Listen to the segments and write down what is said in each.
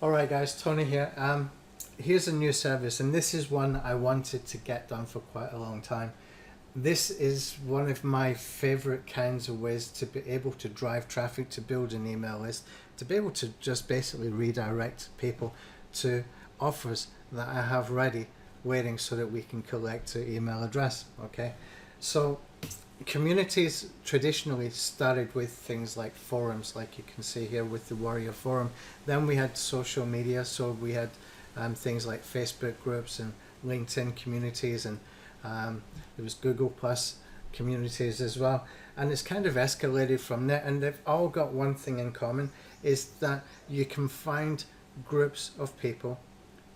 Alright guys, Tony here. Here's a new service, and this is one I wanted to get done for quite a long time. This is one of my favorite kinds of ways to be able to drive traffic, to build an email list, to be able to just basically redirect people to offers that I have ready waiting so that we can collect their email address. Okay, so communities traditionally started with things like forums, like you can see here with the Warrior Forum. Then we had social media, so we had things like Facebook groups and LinkedIn communities, and there was Google Plus communities as well. And it's kind of escalated from there, and they've all got one thing in common, is that you can find groups of people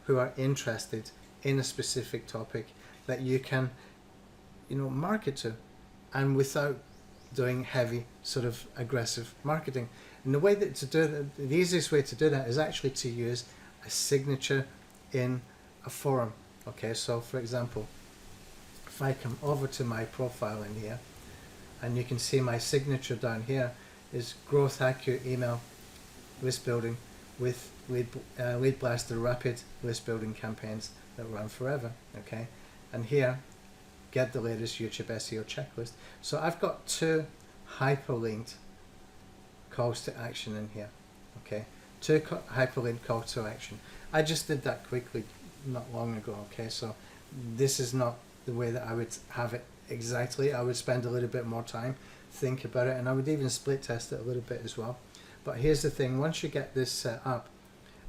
who are interested in a specific topic that you can, market to, and without doing heavy sort of aggressive marketing. And the way that to do that, the easiest way to do that is actually to use a signature in a forum. Okay, so for example, if I come over to my profile in here, and you can see my signature down here is Growth Hacker Email List Building with Lead Blaster Rapid List Building campaigns that run forever. Okay, and here, get the latest YouTube SEO checklist. So I've got two hyperlinked calls to action in here. Okay, two hyperlinked calls to action. I just did that quickly not long ago. Okay, so this is not the way that I would have it exactly. I would spend a little bit more time, think about it, and I would even split test it a little bit as well. But here's the thing: once you get this set up,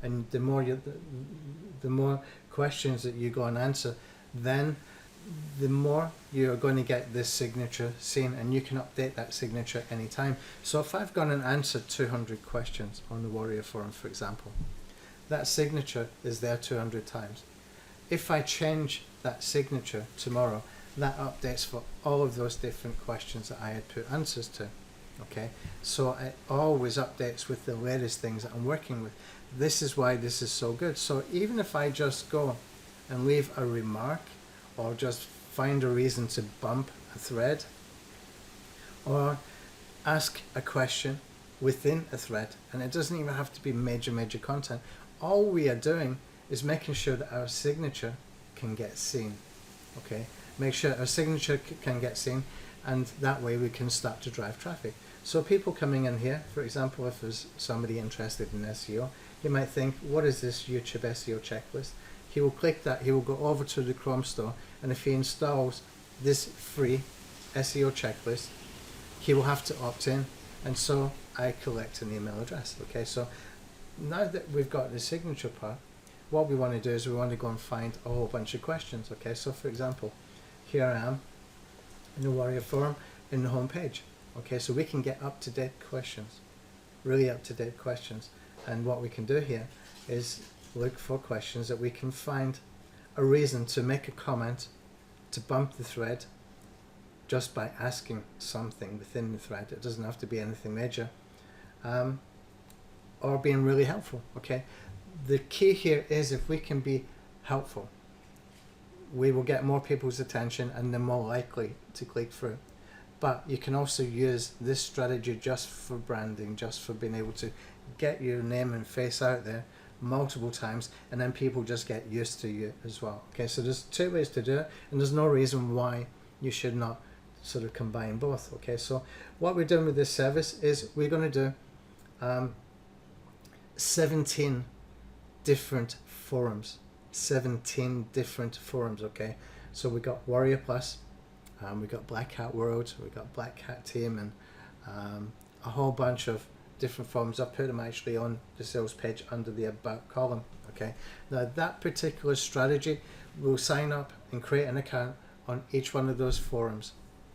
and the more questions that you go and answer, then the more you're going to get this signature seen, and you can update that signature anytime. So if I've gone and answered 200 questions on the Warrior Forum, for example, that signature is there 200 times. If I change that signature tomorrow, that updates for all of those different questions that I had put answers to. Okay, so it always updates with the latest things that I'm working with. This is why this is so good. So even if I just go and leave a remark, or just find a reason to bump a thread, or ask a question within a thread, and it doesn't even have to be major content, all we are doing is making sure that our signature can get seen. Okay, make sure our signature can get seen, and that way we can start to drive traffic. So people coming in here, for example, if there's somebody interested in SEO, he might think, what is this YouTube SEO checklist? He will click that, he will go over to the Chrome store, and if he installs this free SEO checklist, he will have to opt in, and so I collect an email address. Okay, so now that we've got the signature part, what we want to do is we want to go and find a whole bunch of questions. Okay, so for example, here I am in the Warrior Forum in the home page. Okay, so we can get up-to-date questions, really up-to-date questions, and what we can do here is look for questions that we can find a reason to make a comment, to bump the thread just by asking something within the thread. It doesn't have to be anything major, or being really helpful. Okay, the key here is if we can be helpful, we will get more people's attention and they're more likely to click through. But you can also use this strategy just for branding, just for being able to get your name and face out there multiple times, and then people just get used to you as well. Okay, so there's two ways to do it, and there's no reason why you should not sort of combine both. Okay, so what we're doing with this service is we're going to do 17 different forums. 17 different forums. Okay, so we got Warrior Plus, we got Black Hat World, we got Black Hat Team, and a whole bunch of different forums. I put them actually on the sales page under the About column. Okay, now that particular strategy will sign up and create an account on each one of those forums.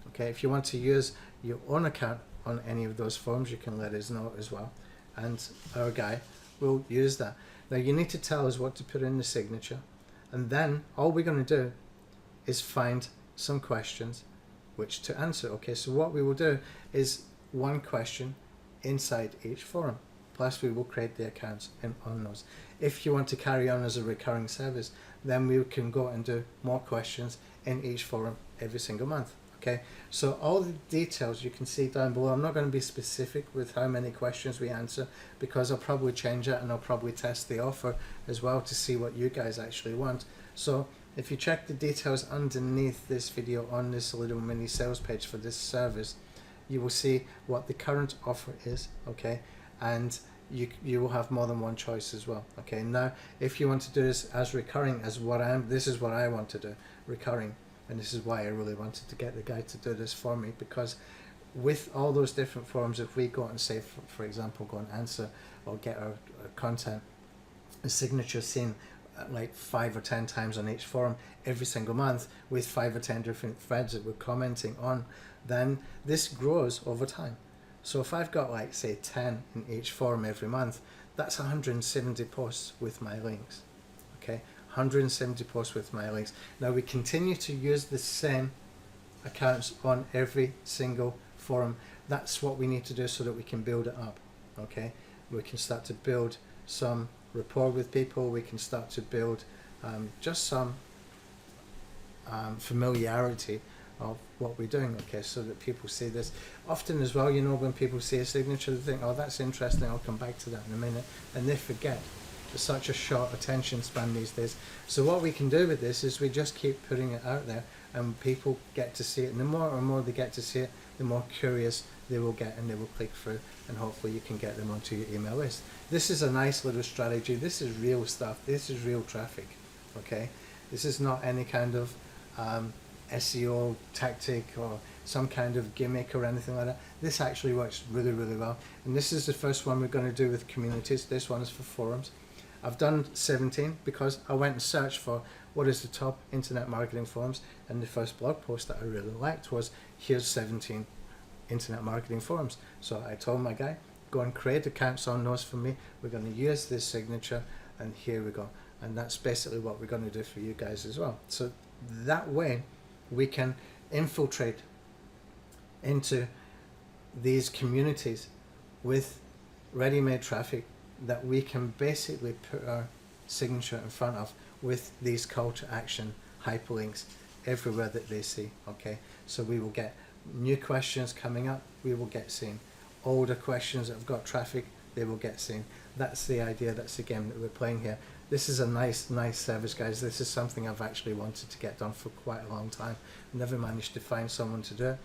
Okay, if you want to use your own account on any of those forums, you can let us know as well, and our guy will use that. Now you need to tell us what to put in the signature, and then all we're going to do is find some questions which to answer. Okay, so what we will do is one question inside each forum, plus we will create the accounts on those. If you want to carry on as a recurring service, then we can go and do more questions in each forum every single month. Okay, so all the details you can see down below. I'm not going to be specific with how many questions we answer, because I'll probably change it, and I'll probably test the offer as well to see what you guys actually want. So if you check the details underneath this video on this little mini sales page for this service, you will see what the current offer is, okay, and you will have more than one choice as well. Okay, now if you want to do this as recurring, as this is what I want to do, recurring. And this is why I really wanted to get the guy to do this for me, because with all those different forums, if we go and say, for example, go and answer or get our content, a signature seen like 5 or 10 times on each forum every single month, with 5 or 10 different threads that we're commenting on, then this grows over time. So if I've got, like, say 10 in each forum every month, that's 170 posts with my links. Okay, 170 posts with my links. Now we continue to use the same accounts on every single forum. That's what we need to do so that we can build it up. Okay, we can start to build some rapport with people. We can start to build just some familiarity of what we're doing, okay, so that people see this. Often as well, you know, when people see a signature, they think, oh, that's interesting, I'll come back to that in a minute, and they forget. There's such a short attention span these days. So what we can do with this is we just keep putting it out there, and people get to see it, and the more and more they get to see it, the more curious they will get, and they will click through, and hopefully you can get them onto your email list. This is a nice little strategy. This is real stuff. This is real traffic, okay? This is not any kind of SEO tactic or some kind of gimmick or anything like that. This actually works really, really well. And this is the first one we're going to do with communities. This one is for forums. I've done 17 because I went and searched for what is the top internet marketing forums, and the first blog post that I really liked was, here's 17 internet marketing forums. So I told my guy, go and create accounts on those for me. We're going to use this signature, and here we go. And that's basically what we're going to do for you guys as well. So that way we can infiltrate into these communities with ready-made traffic that we can basically put our signature in front of, with these call to action hyperlinks everywhere that they see. Okay, so we will get new questions coming up, we will get seen. Older questions that have got traffic, they will get seen. That's the idea, that's the game that we're playing here. This is a nice service, guys. This is something I've actually wanted to get done for quite a long time. Never managed to find someone to do it.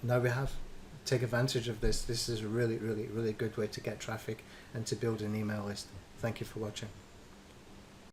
Now we have. Take advantage of this. This is a really, really, really good way to get traffic and to build an email list. Thank you for watching.